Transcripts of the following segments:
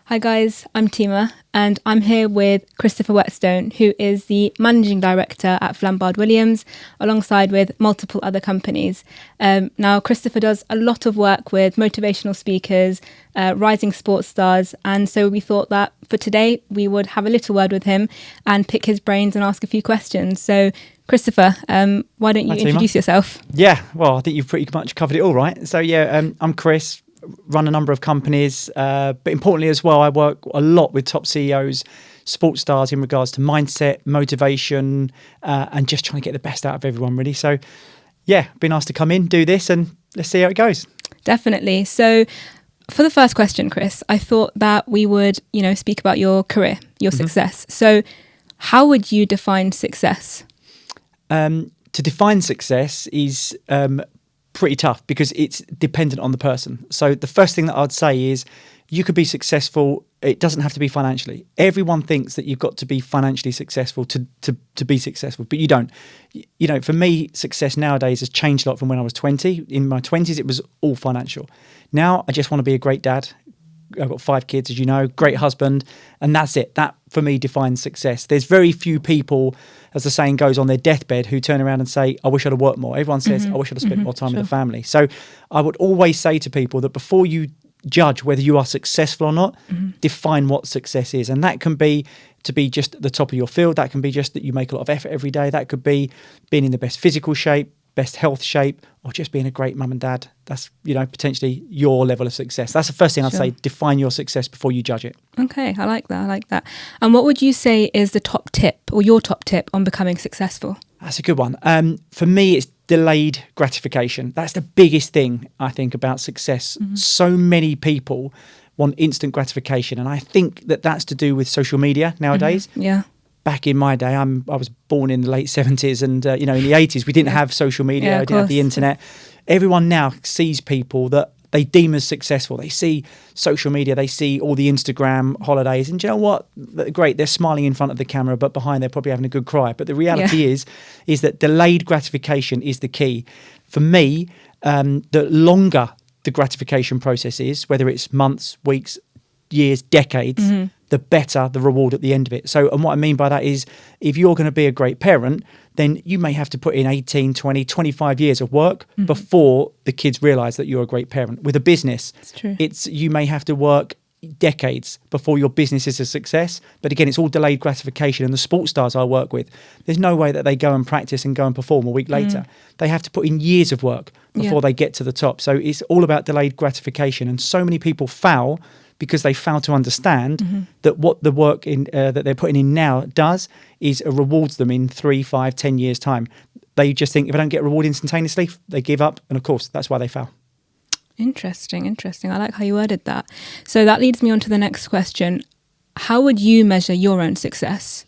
Hi guys, I'm Tima and I'm here with Christopher Whetstone, who is the Managing Director at Flambard Williams, alongside with multiple other companies. Now, Christopher does a lot of work with motivational speakers, rising sports stars, and so we thought that for today we would have a little word with him and pick his brains and ask a few questions. So, Christopher, why don't you introduce yourself? Yeah, well, I think you've pretty much covered it all, right? So I'm Chris, run a number of companies, but importantly as well, I work a lot with top CEOs, sports stars in regards to mindset, motivation, and just trying to get the best out of everyone, really. So, yeah, been asked to come in, do this, and let's see how it goes. Definitely. So, for the first question, Chris, I thought that we would, speak about your career, your success. So, how would you define success? To define success is pretty tough because it's dependent on the person. So the first thing that I'd say is you could be successful. It doesn't have to be financially. Everyone thinks that you've got to be financially successful to be successful, but you don't. For me, success nowadays has changed a lot from when I was 20. In my 20s, it was all financial. Now I just want to be a great dad. I've got 5 kids, as you know, great husband, and that's it. That, for me, defines success. There's very few people, as the saying goes, on their deathbed who turn around and say, I wish I'd have worked more. Everyone says, I wish I'd have spent more time with the family. So I would always say to people that before you judge whether you are successful or not, define what success is. And that can be to be just at the top of your field. That can be just that you make a lot of effort every day. That could be being in the best physical shape, best health shape, or just being a great mum and dad. That's, potentially your level of success. That's the first thing I'd say. Define your success before you judge it. Okay, I like that. And what would you say is the top tip or your top tip on becoming successful? That's a good one. For me, it's delayed gratification. That's the biggest thing I think about success. So many people want instant gratification. And I think that that's to do with social media nowadays. Yeah. Back in my day, I was born in the late 70s and, in the 80s, we didn't have social media, we didn't have the internet. Everyone now sees people that they deem as successful. They see social media, they see all the Instagram holidays, and do you know what? Great, they're smiling in front of the camera, but behind they're probably having a good cry. But the reality is that delayed gratification is the key. For me, the longer the gratification process is, whether it's months, weeks, years, decades, the better the reward at the end of it. So, and what I mean by that is if you're going to be a great parent, then you may have to put in 18, 20, 25 years of work before the kids realise that you're a great parent. With a business, it's true. You may have to work decades before your business is a success. But again, it's all delayed gratification. And the sports stars I work with, there's no way that they go and practice and go and perform a week later. They have to put in years of work before they get to the top. So it's all about delayed gratification. And so many people fail because they fail to understand that what the work that they're putting in now does is rewards them in 3, 5, 10 years' time. They just think if I don't get reward instantaneously, they give up. And of course, that's why they fail. Interesting. I like how you worded that. So that leads me on to the next question. How would you measure your own success?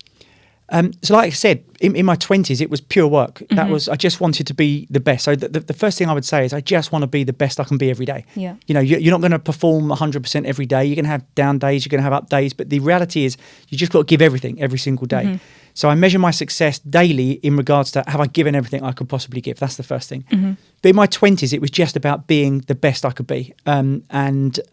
So like I said, in my 20s, it was pure work. That was, I just wanted to be the best. So the first thing I would say is I just want to be the best I can be every day. Yeah. You're not going to perform 100% every day. You're going to have down days, you're going to have up days. But the reality is you just got to give everything every single day. So I measure my success daily in regards to have I given everything I could possibly give. That's the first thing. But in my 20s, it was just about being the best I could be. And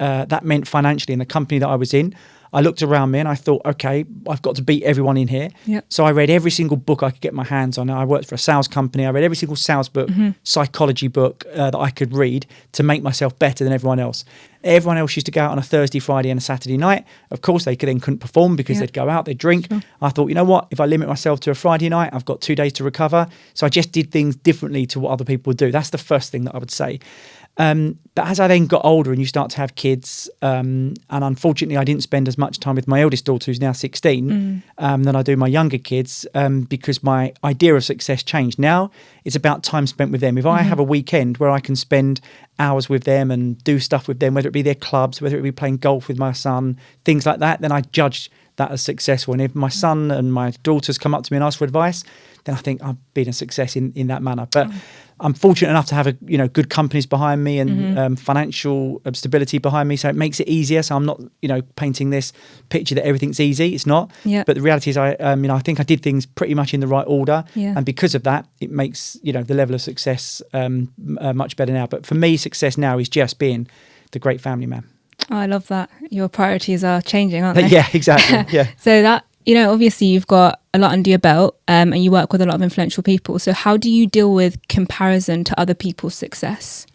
that meant financially in the company that I was in. I looked around me and I thought, okay, I've got to beat everyone in here. Yep. So I read every single book I could get my hands on. I worked for a sales company. I read every single sales book, psychology book that I could read to make myself better than everyone else. Everyone else used to go out on a Thursday, Friday and a Saturday night. Of course, they couldn't perform because they'd go out, they'd drink. Sure. I thought, you know what? If I limit myself to a Friday night, I've got 2 days to recover. So I just did things differently to what other people would do. That's the first thing that I would say. But as I then got older and you start to have kids, and unfortunately I didn't spend as much time with my eldest daughter, who's now 16, than I do my younger kids, because my idea of success changed. Now it's about time spent with them. If I have a weekend where I can spend hours with them and do stuff with them, whether it be their clubs, whether it be playing golf with my son, things like that, then I judge that as successful. And if my son and my daughters come up to me and ask for advice, then I think I've been a success in that manner. But I'm fortunate enough to have good companies behind me and financial stability behind me, so it makes it easier. So I'm not painting this picture that everything's easy. It's not. Yep. But the reality is, I think I did things pretty much in the right order, and because of that, it makes the level of success much better now. But for me, success now is just being the great family man. Oh, I love that. Your priorities are changing, aren't they? Yeah, exactly. Yeah. So that, obviously you've got a lot under your belt, and you work with a lot of influential people. So how do you deal with comparison to other people's success?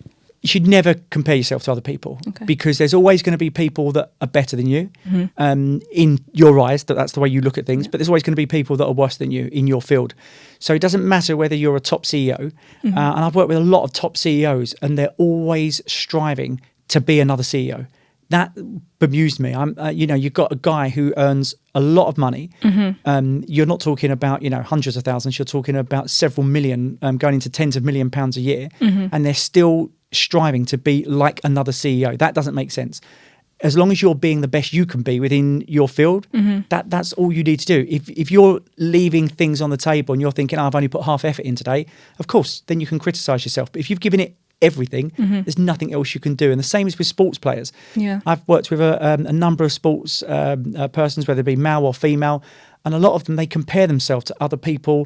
You should never compare yourself to other people, because there's always going to be people that are better than you in your eyes. That's the way you look at things. But there's always going to be people that are worse than you in your field. So it doesn't matter whether you're a top CEO. And I've worked with a lot of top CEOs, and they're always striving to be another CEO. That bemused me. You've got a guy who earns a lot of money. You're not talking about, hundreds of thousands. You're talking about several million, going into tens of £1 million a year. And they're still striving to be like another CEO. That doesn't make sense. As long as you're being the best you can be within your field, that's all you need to do. If you're leaving things on the table and you're thinking, I've only put half effort in today, of course, then you can criticise yourself. But if you've given it everything, there's nothing else you can do. And the same is with sports players. I've worked with a number of sports persons, whether it be male or female, and a lot of them, they compare themselves to other people,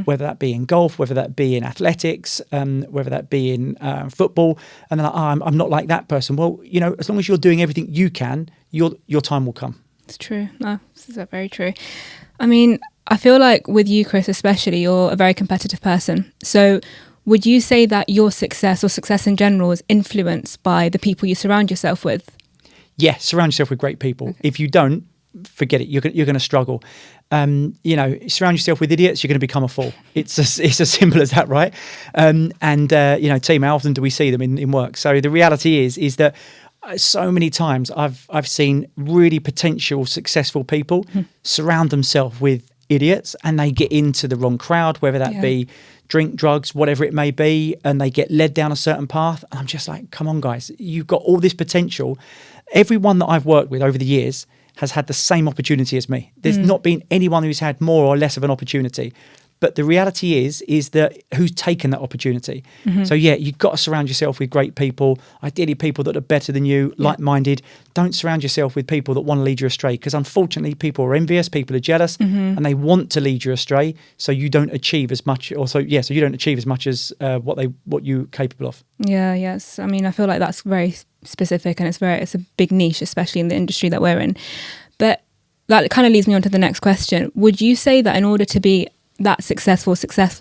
whether that be in golf, whether that be in athletics, whether that be in football, and they're like, I'm not like that person. Well, as long as you're doing everything you can, your time will come. It's true. No, this is very true. I mean, I feel like with you, Chris, especially, you're a very competitive person. So would you say that your success, or success in general, is influenced by the people you surround yourself with? Yeah, surround yourself with great people. If you don't, forget it. You're going to struggle. Surround yourself with idiots, you're going to become a fool. It's as simple as that, right? Team, how often do we see them in work? So the reality is that so many times I've seen really potential successful people surround themselves with idiots, and they get into the wrong crowd, whether that be drink, drugs, whatever it may be, and they get led down a certain path. And I'm just like, come on, guys, you've got all this potential. Everyone that I've worked with over the years has had the same opportunity as me. There's not been anyone who's had more or less of an opportunity. But the reality is that who's taken that opportunity. So you've got to surround yourself with great people, ideally people that are better than you, like-minded. Don't surround yourself with people that want to lead you astray, because unfortunately people are envious, people are jealous, and they want to lead you astray, so you don't achieve as much, so you don't achieve as much as what you're capable of. Yes. I mean, I feel like that's very specific, and it's a big niche, especially in the industry that we're in. But that kind of leads me on to the next question. Would you say that in order to be that successful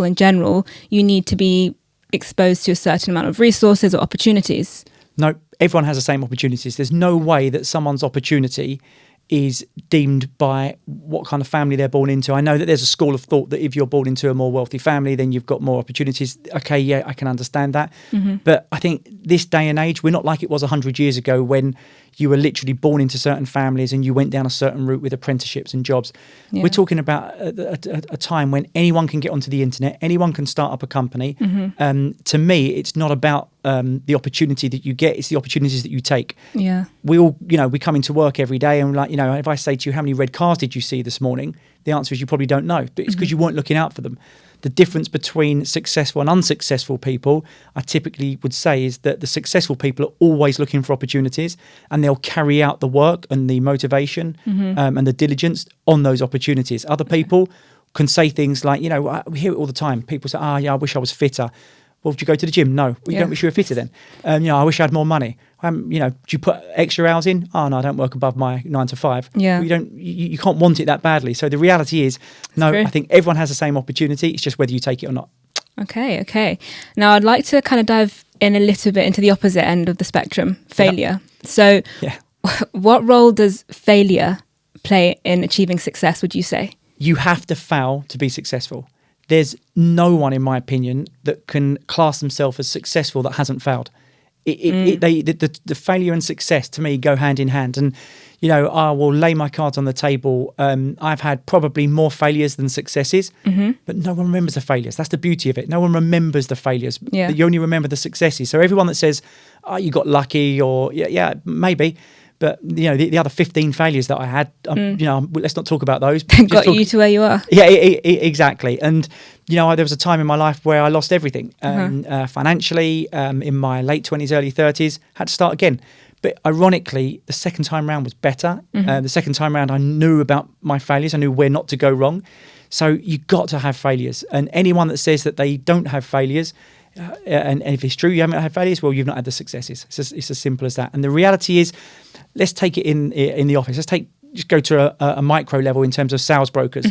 in general, you need to be exposed to a certain amount of resources or opportunities? No, everyone has the same opportunities. There's no way that someone's opportunity is deemed by what kind of family they're born into. I know that there's a school of thought that if you're born into a more wealthy family, then you've got more opportunities. Okay, yeah, I can understand that. But I think this day and age, we're not like it was 100 years ago when you were literally born into certain families and you went down a certain route with apprenticeships and jobs. We're talking about a time when anyone can get onto the internet, anyone can start up a company. To me, it's not about the opportunity that you get, it's the opportunities that you take. We all, we come into work every day, and if I say to you, how many red cars did you see this morning? The answer is you probably don't know, but it's because you weren't looking out for them. The difference between successful and unsuccessful people, I typically would say, is that the successful people are always looking for opportunities, and they'll carry out the work and the motivation and the diligence on those opportunities. Other people can say things like, we hear it all the time. People say, I wish I was fitter. Well, do you go to the gym? No. Well, you don't wish you were fitter then. I wish I had more money. Do you put extra hours in? Oh, no, I don't work above my 9 to 5. Yeah. Well, you can't want it that badly. So the reality is, I think everyone has the same opportunity. It's just whether you take it or not. Okay. Now, I'd like to kind of dive in a little bit into the opposite end of the spectrum, failure. So what role does failure play in achieving success, would you say? You have to fail to be successful. There's no one, in my opinion, that can class themselves as successful that hasn't failed. The failure and success, to me, go hand in hand. And, I will lay my cards on the table. I've had probably more failures than successes, but no one remembers the failures. That's the beauty of it. No one remembers the failures. You only remember the successes. So everyone that says, you got lucky, or, maybe. But, the other 15 failures that I had, let's not talk about those. Got you to where you are. Yeah, exactly. And, there was a time in my life where I lost everything. Financially, in my late 20s, early 30s, had to start again. But ironically, the second time round was better. The second time round, I knew about my failures. I knew where not to go wrong. So you got to have failures. And anyone that says that they don't have failures, and if it's true you haven't had failures, well, you've not had the successes. It's as simple as that. And the reality is, let's take it in the office. Just go to a micro level in terms of sales brokers.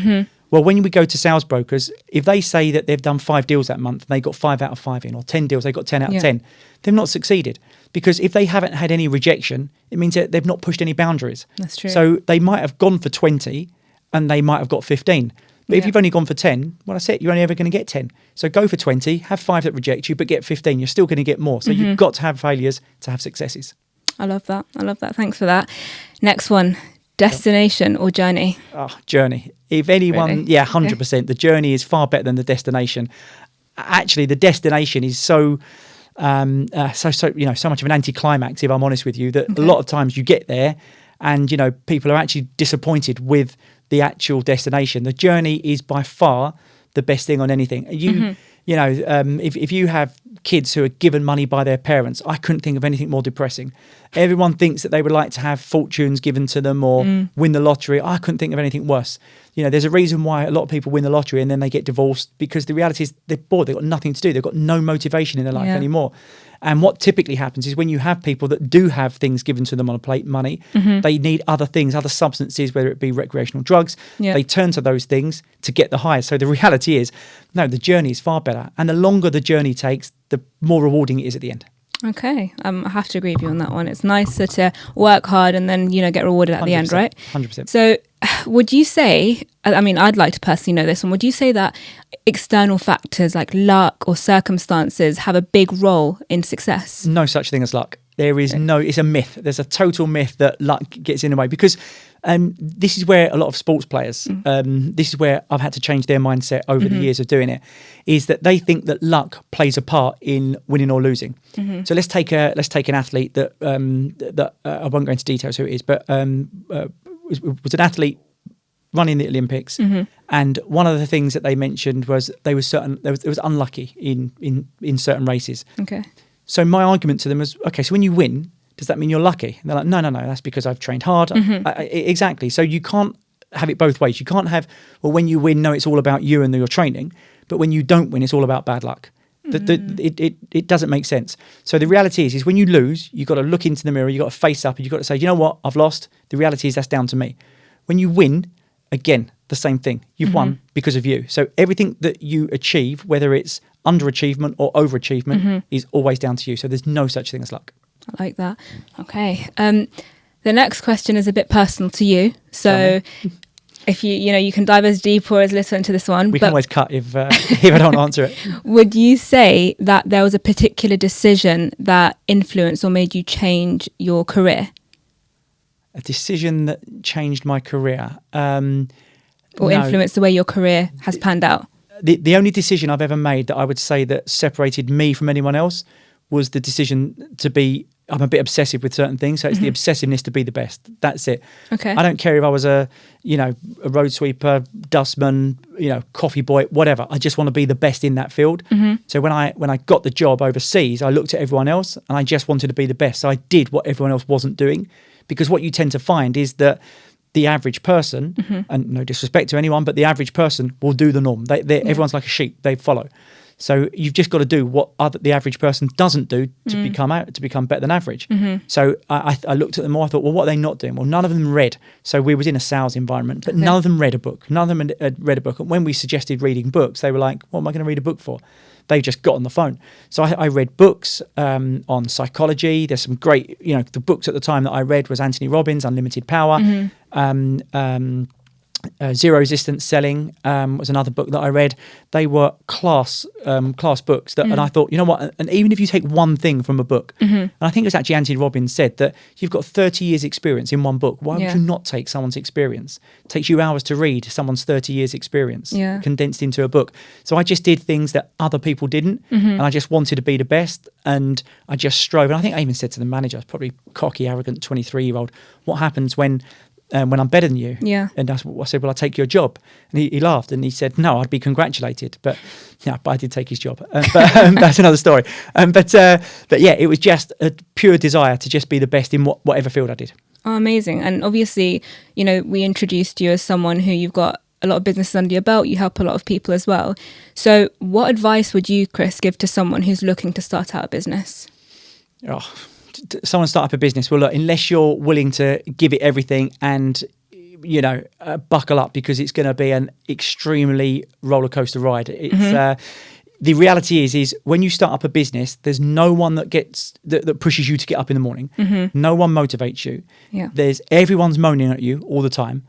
Well, when we go to sales brokers, if they say that they've done 5 deals that month and they got 5 out of 5 in, or 10 deals, they got 10 out of 10, they've not succeeded. Because if they haven't had any rejection, it means that they've not pushed any boundaries. That's true. So they might have gone for 20 and they might have got 15. But if you've only gone for 10, well, that's it. You're only ever going to get 10. So go for 20, have 5 that reject you, but get 15. You're still going to get more. So you've got to have failures to have successes. I love that. Thanks for that. Next one, destination or journey? Oh, journey. If anyone, 100%. The journey is far better than the destination. Actually, the destination is so much of an anticlimax, if I'm honest with you, that a lot of times you get there and, people are actually disappointed with the actual destination. The journey is by far the best thing on anything. If you have kids who are given money by their parents, I couldn't think of anything more depressing. Everyone thinks that they would like to have fortunes given to them or win the lottery. I couldn't think of anything worse. There's a reason why a lot of people win the lottery and then they get divorced, because the reality is they're bored. They've got nothing to do. They've got no motivation in their life anymore. And what typically happens is when you have people that do have things given to them on a plate, money, they need other things, other substances, whether it be recreational drugs. They turn to those things to get the highs. So the reality is, no, the journey is far better. And the longer the journey takes, the more rewarding it is at the end. Okay, I have to agree with you on that one. It's nicer to work hard and then, get rewarded at the end, right? 100%. So would you say, I'd like to personally know this one, would you say that external factors like luck or circumstances have a big role in success? No such thing as luck. There is it's a myth. There's a total myth that luck gets in the way, because this is where a lot of sports players, this is where I've had to change their mindset over the years of doing it, is that they think that luck plays a part in winning or losing. So let's take an athlete that I won't go into details who it is, but was an athlete running the Olympics, and one of the things that they mentioned was it was unlucky in certain races. Okay. So my argument to them was, okay, so when you win, does that mean you're lucky? And they're like, no, that's because I've trained hard. Exactly. So you can't have it both ways. You can't have, well, when you win, no, it's all about you and your training. But when you don't win, it's all about bad luck. It doesn't make sense. So the reality is when you lose, you've got to look into the mirror, you've got to face up, and you've got to say, you know what, I've lost. The reality is that's down to me. When you win, again, the same thing. You've won because of you. So everything that you achieve, whether it's underachievement or overachievement, is always down to you. So there's no such thing as luck. I like that. Okay. The next question is a bit personal to you. So if you can dive as deep or as little into this one. We can always cut if I don't answer it. Would you say that there was a particular decision that influenced or made you change your career? A decision that changed my career? Or influenced the way your career has panned out? The only decision I've ever made that I would say that separated me from anyone else was the decision to be, I'm a bit obsessive with certain things, so it's the obsessiveness to be the best. That's it. Okay. I don't care if I was a road sweeper, dustman, coffee boy, whatever. I just want to be the best in that field. So when I got the job overseas, I looked at everyone else and I just wanted to be the best. So I did what everyone else wasn't doing, because what you tend to find is that the average person, and no disrespect to anyone, but the average person will do the norm. Everyone's like a sheep; they follow. So you've just got to do what the average person doesn't do to become better than average. So I looked at them all. I thought, well, what are they not doing? Well, none of them read. So we was in a sales environment, but none of them read a book. None of them had read a book. And when we suggested reading books, they were like, what am I going to read a book for? They just got on the phone. So I read books on psychology. There's some great, the books at the time that I read was Anthony Robbins, Unlimited Power. Zero Resistance Selling was another book that I read. They were class books and I thought, you know what, and even if you take one thing from a book, and I think it was actually Anthony Robbins said that you've got 30 years experience in one book. Why would you not take someone's experience? It takes you hours to read someone's 30 years experience condensed into a book. So I just did things that other people didn't, and I just wanted to be the best, and I just strove. And I think I even said to the manager, probably cocky, arrogant 23-year-old, what happens when I'm better than you? Yeah. And I said, well, I'll take your job. And he laughed and he said, no, I'd be congratulated. But I did take his job. But that's another story. But yeah, it was just a pure desire to just be the best in whatever field I did. Oh, amazing. And obviously, we introduced you as someone who you've got a lot of businesses under your belt. You help a lot of people as well. So what advice would you, Chris, give to someone who's looking to start out a business? Oh, someone start up a business, well, look, unless you're willing to give it everything and, buckle up, because it's going to be an extremely roller coaster ride. It's the reality is when you start up a business, there's no one that pushes you to get up in the morning. No one motivates you. Yeah. Everyone's moaning at you all the time.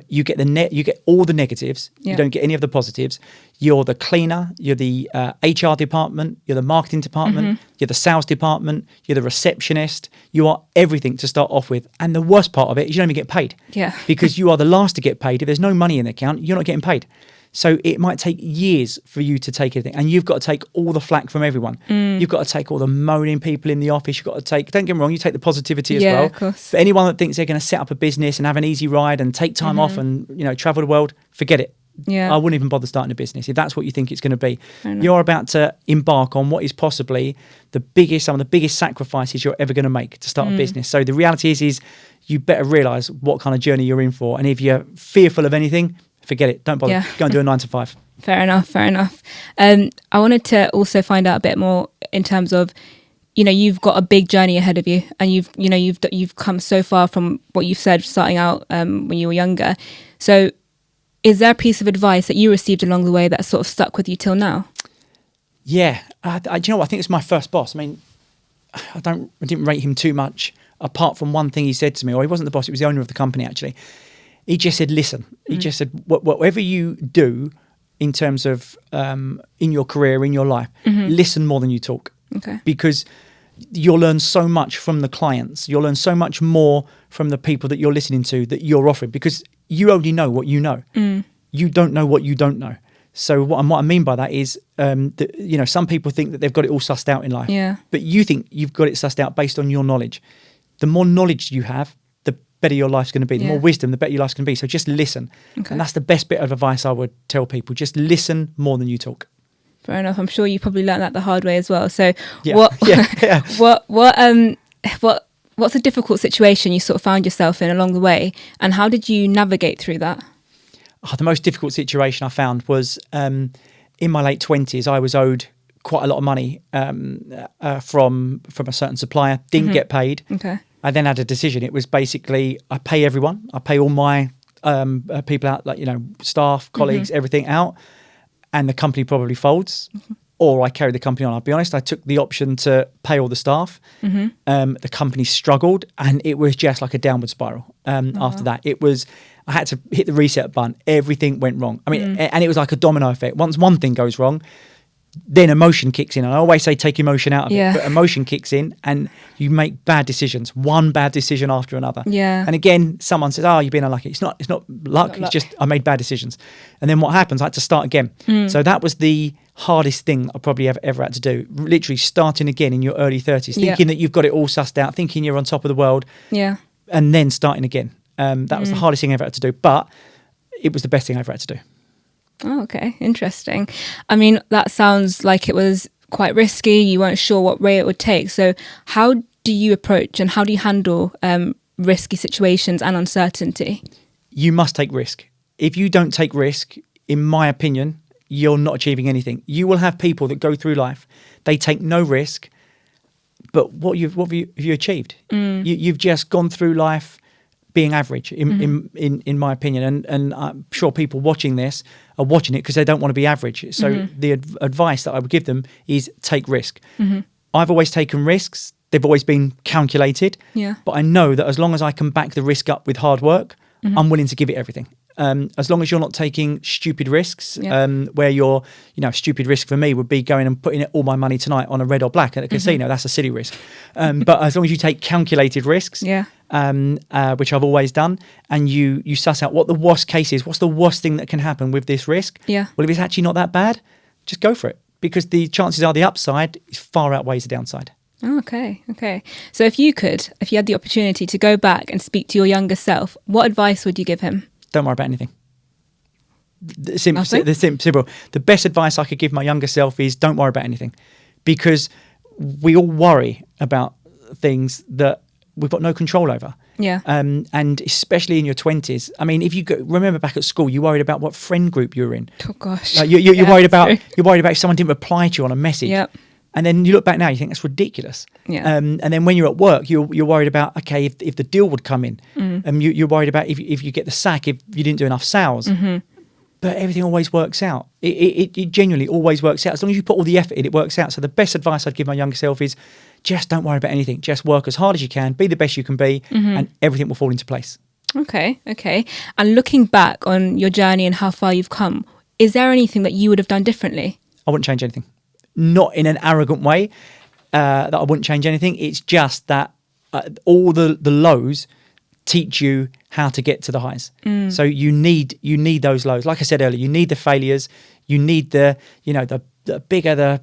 You get you get all the negatives. Yeah. You don't get any of the positives. You're the cleaner. You're the HR department. You're the marketing department. You're the sales department. You're the receptionist. You are everything to start off with. And the worst part of it is you don't even get paid. Yeah. Because you are the last to get paid. If there's no money in the account, you're not getting paid. So it might take years for you to take anything, and you've got to take all the flack from everyone. You've got to take all the moaning people in the office. You've got to take, don't get me wrong, you take the positivity as well. Of course. For anyone that thinks they're going to set up a business and have an easy ride and take time off and travel the world, forget it. Yeah. I wouldn't even bother starting a business if that's what you think it's going to be. You're about to embark on what is possibly some of the biggest sacrifices you're ever going to make to start a business. So the reality is you better realise what kind of journey you're in for, and if you're fearful of anything, forget it. Don't bother. Go and do a 9 to 5. Fair enough. I wanted to also find out a bit more in terms of, you've got a big journey ahead of you, and you've come so far from what you've said starting out when you were younger. So is there a piece of advice that you received along the way that sort of stuck with you till now? Yeah. Do you know what? I think it's my first boss. I mean, I didn't rate him too much, apart from one thing he said to me, or he wasn't the boss, it was the owner of the company actually. He just said, listen. He just said, whatever you do in terms of in your career, in your life, listen more than you talk. Okay. Because you'll learn so much from the clients. You'll learn so much more from the people that you're listening to, that you're offering, because you only know what you know. You don't know what you don't know. So what I mean by that is, some people think that they've got it all sussed out in life. Yeah. But you think you've got it sussed out based on your knowledge. The more knowledge you have, better your life's going to be. The more wisdom, the better your life's going to be. So just listen. Okay. And that's the best bit of advice I would tell people. Just listen more than you talk. Fair enough. I'm sure you probably learned that the hard way as well. So what's a difficult situation you sort of found yourself in along the way, and how did you navigate through that? The most difficult situation I found was in my late 20s. I was owed quite a lot of money from a certain supplier. Didn't get paid. Okay. I then had a decision. It was basically, I pay everyone. I pay all my people out, staff, colleagues, everything out, and the company probably folds, or I carry the company on. I'll be honest, I took the option to pay all the staff. The company struggled, and it was just like a downward spiral. After that, I had to hit the reset button. Everything went wrong. I mean, and it was like a domino effect. Once one thing goes wrong, then emotion kicks in. And I always say take emotion out of it, but emotion kicks in and you make bad decisions, one bad decision after another. Yeah. And again, someone says, you've been unlucky. It's not luck. It's just I made bad decisions. And then what happens? I had to start again. So that was the hardest thing I probably ever had to do. Literally starting again in your early 30s, thinking that you've got it all sussed out, thinking you're on top of the world. Yeah. And then starting again. That was the hardest thing I ever had to do. But it was the best thing I ever had to do. Oh, okay. Interesting. I mean, that sounds like it was quite risky. You weren't sure what way it would take. So how do you approach and how do you handle risky situations and uncertainty? You must take risk. If you don't take risk, in my opinion, you're not achieving anything. You will have people that go through life, they take no risk, but what have you achieved? You've just gone through life being average, in my opinion, and I'm sure people watching this are watching it because they don't want to be average. So the advice that I would give them is take risk. I've always taken risks. They've always been calculated. Yeah. But I know that as long as I can back the risk up with hard work, I'm willing to give it everything. As long as you're not taking stupid risks, where you're, stupid risk for me would be going and putting all my money tonight on a red or black at a casino. That's a silly risk. But as long as you take calculated risks, which I've always done, and you suss out what the worst case is, what's the worst thing that can happen with this risk? Yeah. Well, if it's actually not that bad, just go for it, because the chances are the upside is far outweighs the downside. Oh, okay. So if you had the opportunity to go back and speak to your younger self, what advice would you give him? Don't worry about anything. Simple. The best advice I could give my younger self is don't worry about anything, because we all worry about things that we've got no control over. Yeah. And especially in your 20s. I mean, if you remember back at school, you worried about what friend group you were in. Oh gosh. You're worried about if someone didn't reply to you on a message. Yep. And then you look back now, you think that's ridiculous. Yeah. And then when you're at work, you're worried about, okay, if the deal would come in. You're worried about if you get the sack, if you didn't do enough sales. But everything always works out. It genuinely always works out. As long as you put all the effort in, it works out. So the best advice I'd give my younger self is just don't worry about anything. Just work as hard as you can, be the best you can be, and everything will fall into place. Okay. And looking back on your journey and how far you've come, is there anything that you would have done differently? I wouldn't change anything. Not in an arrogant way that I wouldn't change anything. It's just that all the lows teach you how to get to the highs. So you need those lows. Like I said earlier, you need the failures. You need the bigger the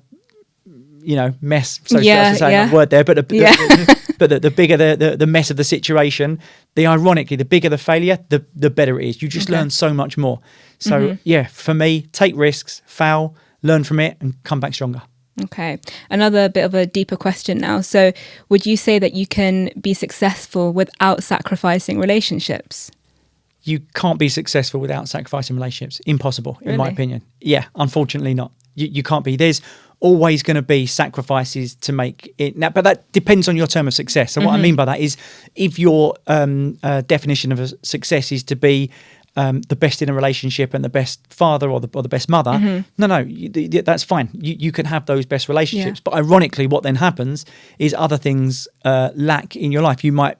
mess. So that's a word there, but the bigger the mess of the situation. Ironically, the bigger the failure, the better it is. You just learn so much more. So for me, take risks, fail, learn from it, and come back stronger. Okay. Another bit of a deeper question now. So would you say that you can be successful without sacrificing relationships? You can't be successful without sacrificing relationships. Impossible, in my opinion. Yeah, unfortunately not. You can't be. There's always going to be sacrifices to make it. Now, but that depends on your term of success. So what I mean by that is if your definition of a success is to be the best in a relationship and the best father or the best mother, that's fine. You can have those best relationships. But ironically, what then happens is other things lack in your life. You might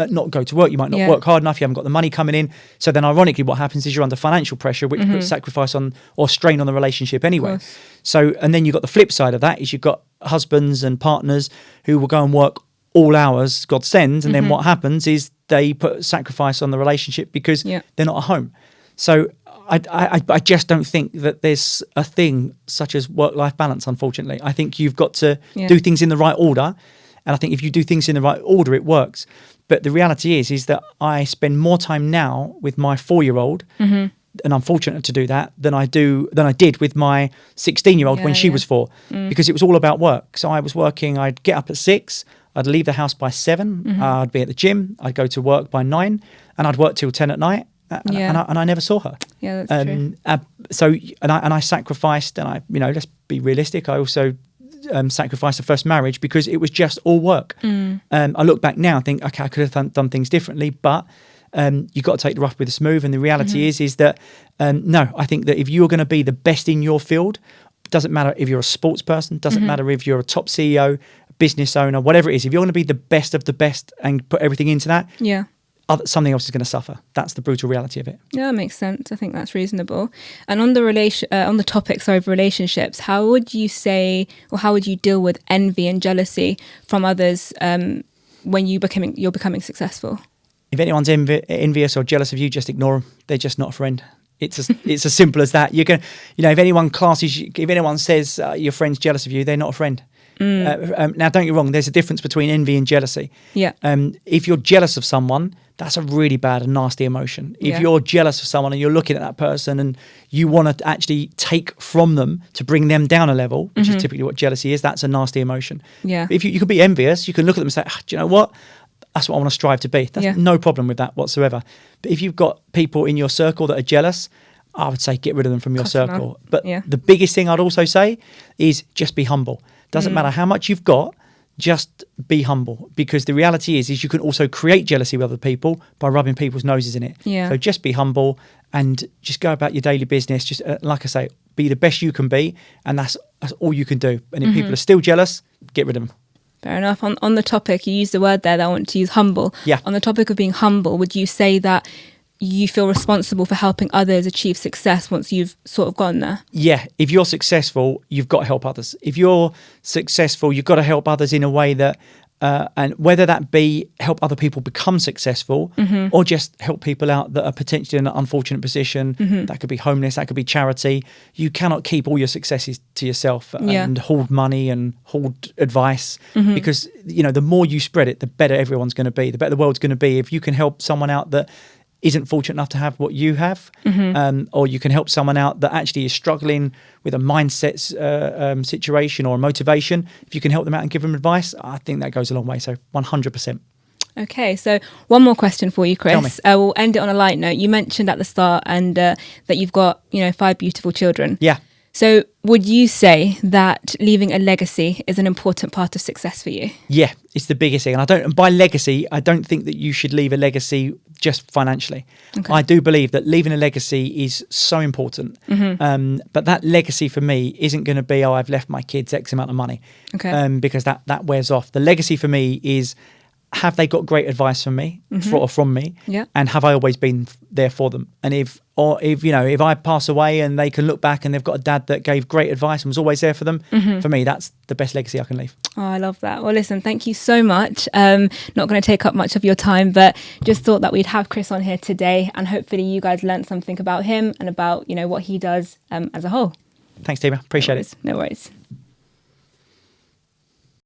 not go to work. You might not work hard enough. You haven't got the money coming in. So then ironically, what happens is you're under financial pressure, which puts sacrifice on or strain on the relationship anyway. So, and then you've got the flip side of that is you've got husbands and partners who will go and work all hours God sends. And then what happens is they put sacrifice on the relationship because they're not at home. So I just don't think that there's a thing such as work-life balance, unfortunately. I think you've got to do things in the right order. And I think if you do things in the right order, it works. But the reality is that I spend more time now with my 4-year-old, and I'm fortunate to do that, than I did with my 16-year-old when she was 4, because it was all about work. So I was working, I'd get up at 6, I'd leave the house by 7, I'd be at the gym, I'd go to work by 9, and I'd work till 10 at night, and I never saw her. Yeah, that's true. So I sacrificed, and let's be realistic, I also sacrificed the first marriage because it was just all work. I look back now and think, okay, I could have done things differently, but you've got to take the rough with the smooth. And the reality is that no, I think that if you're going to be the best in your field, doesn't matter if you're a sports person, doesn't matter if you're a top CEO, business owner, whatever it is, if you're going to be the best of the best and put everything into that, something else is going to suffer. That's the brutal reality of it. Yeah, that makes sense. I think that's reasonable. And on the topic of relationships, how would you say, or how would you deal with envy and jealousy from others when you're becoming successful? If anyone's envious or jealous of you, just ignore them. They're just not a friend. It's as simple as that. If anyone says your friend's jealous of you, they're not a friend. Now, don't get me wrong. There's a difference between envy and jealousy. Yeah. If you're jealous of someone, that's a really bad and nasty emotion. If you're jealous of someone and you're looking at that person and you want to actually take from them to bring them down a level, which is typically what jealousy is, that's a nasty emotion. Yeah. But if you could be envious, you can look at them and say, do you know what? That's what I want to strive to be. That's no problem with that whatsoever. But if you've got people in your circle that are jealous, I would say get rid of them from your circle. But the biggest thing I'd also say is just be humble. Doesn't matter how much you've got, just be humble. Because the reality is you can also create jealousy with other people by rubbing people's noses in it. Yeah. So just be humble and just go about your daily business. Just like I say, be the best you can be, and that's all you can do. And if people are still jealous, get rid of them. Fair enough. On the topic, you used the word there that I want to use, humble. Yeah. On the topic of being humble, would you say that you feel responsible for helping others achieve success once you've sort of gotten there? Yeah. If you're successful, you've got to help others. If you're successful, you've got to help others in a way that, and whether that be help other people become successful or just help people out that are potentially in an unfortunate position. That could be homeless, that could be charity. You cannot keep all your successes to yourself and hoard money and hoard advice because, the more you spread it, the better everyone's going to be, the better the world's going to be. If you can help someone out that isn't fortunate enough to have what you have, or you can help someone out that actually is struggling with a mindset situation or a motivation, if you can help them out and give them advice, I think that goes a long way. So 100%. Okay, so one more question for you, Chris. Tell me. We'll end it on a light note. You mentioned at the start that you've got 5 beautiful children. Yeah. So would you say that leaving a legacy is an important part of success for you? Yeah, it's the biggest thing. And by legacy, I don't think that you should leave a legacy just financially. Okay. I do believe that leaving a legacy is so important. But that legacy for me isn't going to be, I've left my kids X amount of money. Okay. Because that wears off. The legacy for me is, have they got great advice from me, from me? Yeah. And have I always been there for them? And if I pass away and they can look back and they've got a dad that gave great advice and was always there for them, for me, that's the best legacy I can leave. Oh, I love that. Well, listen, thank you so much. Not going to take up much of your time, but just thought that we'd have Chris on here today, and hopefully you guys learned something about him and about, what he does as a whole. Thanks, Tima. Appreciate it. No worries.